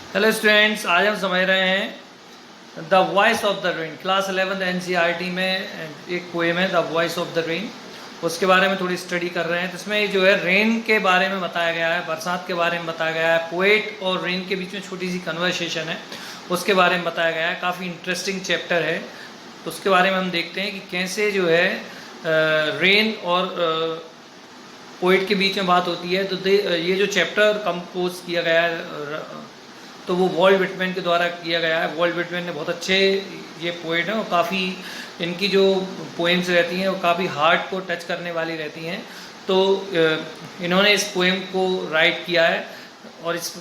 Hello students, आज हम समझ रहे हैं the voice of the rain. Class 11 NCERT में एक पोएम है the voice of the rain, उसके बारे में थोड़ी स्टडी कर रहे हैं। तो इसमें जो है रेन के बारे में बताया गया है, बरसात के बारे में बताया गया है, पोएट और रेन के बीच में छोटी सी कन्वर्सेशन है उसके बारे में बताया गया है। काफ़ी इंटरेस्टिंग चैप्टर है, तो उसके बारे में हम देखते हैं कि कैसे जो है रेन और पोएट के बीच में बात होती है। तो ये जो चैप्टर कंपोज किया गया है तो वो वॉल्ट विटमैन के द्वारा किया गया है। वॉल्ट विटमैन ने बहुत अच्छे ये पोएट हैं और काफ़ी इनकी जो पोएम्स रहती हैं वो काफ़ी हार्ट को टच करने वाली रहती हैं। तो इन्होंने इस पोएम को राइट किया है और इस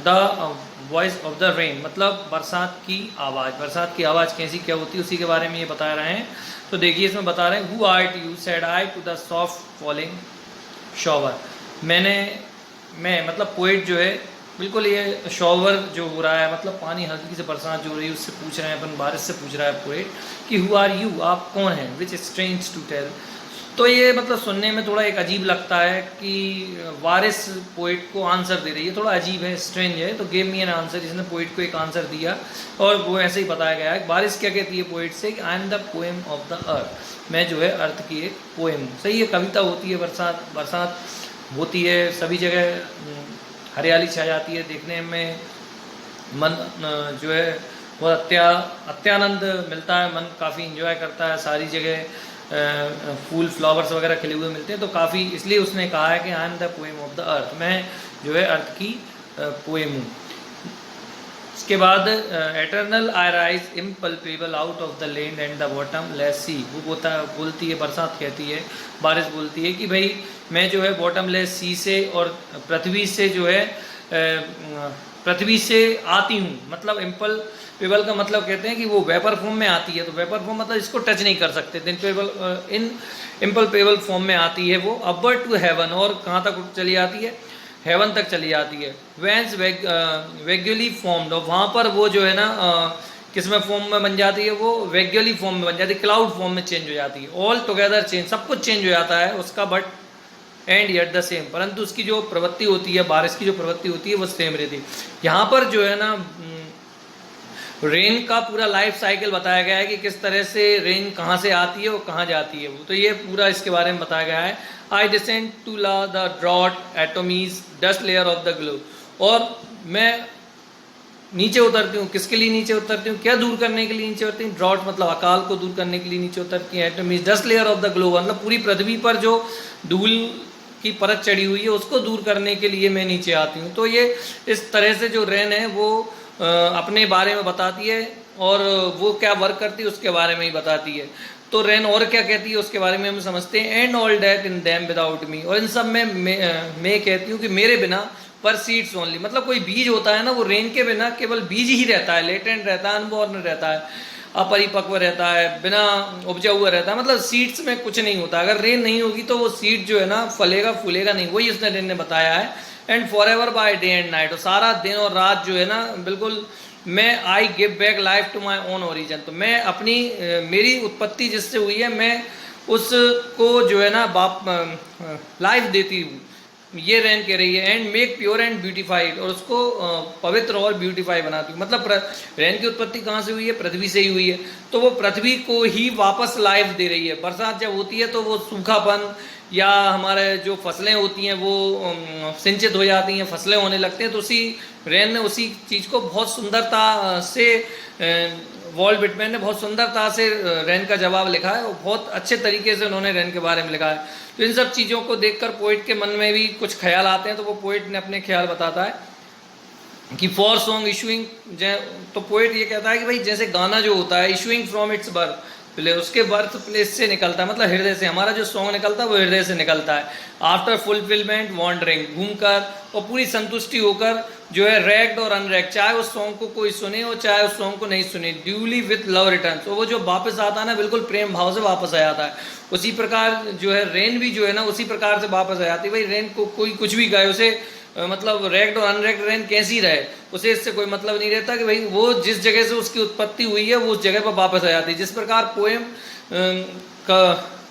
the voice of the rain मतलब बरसात की आवाज़। बरसात की आवाज़ कैसी क्या होती है उसी के बारे में ये बता रहे हैं। तो देखिए इसमें बता रहे हैं, who art you said I to the soft falling shower. मैं मतलब पोएट जो है बिल्कुल ये शॉवर जो हो रहा है मतलब पानी हल्की से बरसात जो हो रही है उससे पूछ रहे हैं, अपन बारिश से पूछ रहा है पोएट कि हु आर यू, आप कौन हैं, विच स्ट्रेंज टू टेल। तो ये मतलब सुनने में थोड़ा एक अजीब लगता है कि वारिस पोएट को आंसर दे रही है, थोड़ा अजीब है, स्ट्रेंज है। तो गेव मी एन आंसर, जिसने पोएट को एक आंसर दिया और वो ऐसे ही बताया गया है। बारिश क्या कहती है पोएट से कि I am the poem of the earth, मैं जो है अर्थ की एक पोएम हूँ। सही है, कविता होती है, बरसात होती है, सभी जगह हरियाली छा जाती है, देखने में मन जो है बहुत अत्यानंद मिलता है, मन काफ़ी इंजॉय करता है, सारी जगह फूल फ्लावर्स वगैरह खिले हुए मिलते हैं। तो काफ़ी इसलिए उसने कहा है कि I am the poem of the earth, मैं जो है अर्थ की पोएम हूँ। इसके बाद eternal I rise impalpable out of the land and the bottomless sea. वो बोलती है, बरसात कहती है, बारिश बोलती है कि भाई मैं जो है बॉटम लेस सी से और पृथ्वी से जो है पृथ्वी से आती हूँ। मतलब इम्पल्पेबल का मतलब कहते हैं कि वो वेपर फॉर्म में आती है। तो वेपर फॉर्म मतलब इसको टच नहीं कर सकते, इन इम्पल्पेबल फॉर्म में आती है वो। अपवर्ड टू हेवन, और कहाँ तक चली आती है, हेवन तक चली जाती है। वेंस वेग्युअली फॉर्म्ड, और वहाँ पर वो जो है ना किस में फॉर्म में बन जाती है, वो वेग्युअली फॉर्म में बन जाती है, क्लाउड फॉर्म में चेंज हो जाती है। ऑल टुगेदर चेंज, सब कुछ चेंज हो जाता है उसका, but and yet the same, परंतु उसकी जो प्रवृत्ति होती है, बारिश की जो प्रवृत्ति होती है वो सेम रहती है। यहाँ पर जो है ना रेन का पूरा लाइफ साइकिल बताया गया है कि किस तरह से रेन कहाँ से आती है और कहाँ जाती है वो। तो ये पूरा इसके बारे में बताया गया है। I descend to lave the drought atomies dust layer of the globe, और मैं नीचे उतरती हूँ। किसके लिए नीचे उतरती हूँ, क्या दूर करने के लिए नीचे उतरती हूँ, ड्रॉट मतलब अकाल को दूर करने के लिए नीचे उतरती है। Atomies dust layer of the globe मतलब पूरी पृथ्वी पर जो धूल की परत चढ़ी हुई है उसको दूर करने के लिए मैं नीचे आती हूँ। तो ये इस तरह से जो रेन है वो अपने बारे में बताती है और वो क्या वर्क करती है उसके बारे में ही बताती है। तो रेन और क्या कहती है उसके बारे में हम समझते हैं। And all that in them without me, और इन सब में मैं कहती हूँ कि मेरे बिना, पर सीड्स ओनली मतलब कोई बीज होता है ना, वो रेन के बिना केवल बीज ही रहता है, लेटेंट रहता है, अनबॉर्न रहता है, अपरिपक्व रहता है, बिना उपजा हुआ रहता है, मतलब सीड्स में कुछ नहीं होता। अगर रेन नहीं होगी तो वो सीड जो है ना फलेगा फूलेगा नहीं, वही उसने रेन ने बताया है। And for ever by day and night, और सारा दिन और रात जो है ना बिल्कुल मैं I give back life to my own origin, तो मैं अपनी मेरी उत्पत्ति जिससे हुई है मैं उसको जो है ना लाइफ देती हूँ, ये रेन कह रही है। And make pure and beautified, और उसको पवित्र और ब्यूटीफाई बनाती हूँ। मतलब रेन की उत्पत्ति कहाँ से हुई है, पृथ्वी से ही हुई है, तो वो पृथ्वी को ही वापस लाइफ दे रही है। बरसात जब होती है तो वो सूखापन या हमारे जो फसलें होती हैं वो सिंचित हो जाती हैं, फसलें होने लगते हैं। तो उसी रेन ने उसी चीज़ को बहुत सुंदरता से वॉल्ट विटमैन ने बहुत सुंदरता से रेन का जवाब लिखा है, और बहुत अच्छे तरीके से उन्होंने रेन के बारे में लिखा है। तो इन सब चीज़ों को देखकर पोइट के मन में भी कुछ ख्याल आते हैं, तो वो पोइट ने अपने ख्याल बताता है कि फॉर सॉन्ग इशूइंग, तो पोइट ये कहता है कि भाई जैसे गाना जो होता है issuing from its birth place, उसके बर्थ प्लेस से निकलता है, मतलब हृदय से। हमारा जो सॉन्ग निकलता है वो हृदय से निकलता है। आफ्टर फुलफिलमेंट वॉन्डरिंग, घूमकर और पूरी संतुष्टि होकर जो है रैग्ड और अनरैग्ड, चाहे उस सॉन्ग को कोई सुने और चाहे उस सॉन्ग को नहीं सुने, ड्यूली विथ लव रिटर्न, तो वो जो वापस आता है ना बिल्कुल प्रेम भाव से वापस आ जाता है। उसी प्रकार जो है रेन भी जो है ना उसी प्रकार से वापस आ जाती है। भाई रेन को कोई कुछ भी गाए, उसे मतलब रैग्ड और अनरैग्ड रेन कैसी रहे, उसे इससे कोई मतलब नहीं रहता कि भाई वो जिस जगह से उसकी उत्पत्ति हुई है वो उस जगह पर वापस आ जाती है। जिस प्रकार पोएम का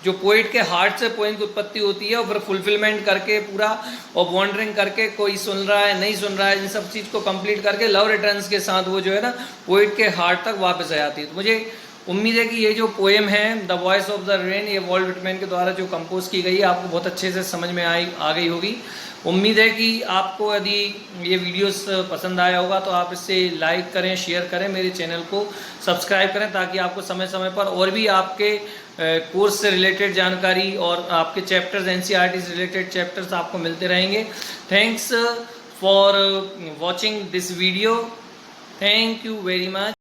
जो पोइट के हार्ट से पोइम की उत्पत्ति होती है और फिर फुलफिलमेंट करके पूरा और वॉन्डरिंग करके कोई सुन रहा है नहीं सुन रहा है, इन सब चीज़ को कंप्लीट करके लव रिटर्न्स के साथ वो जो है ना पोइट के हार्ट तक वापस आ जाती है। तो मुझे उम्मीद है कि ये जो पोएम है the voice of the rain, ये वॉल्ट विटमैन के द्वारा जो कंपोज की गई है आपको बहुत अच्छे से समझ में आ गई होगी। उम्मीद है कि आपको यदि ये वीडियोस पसंद आया होगा तो आप इसे लाइक करें, शेयर करें, मेरे चैनल को सब्सक्राइब करें ताकि आपको समय समय पर और भी आपके कोर्स से रिलेटेड जानकारी और आपके चैप्टर्स एनसीईआरटी से रिलेटेड चैप्टर्स आपको मिलते रहेंगे। Thanks for watching this video. Thank you very much.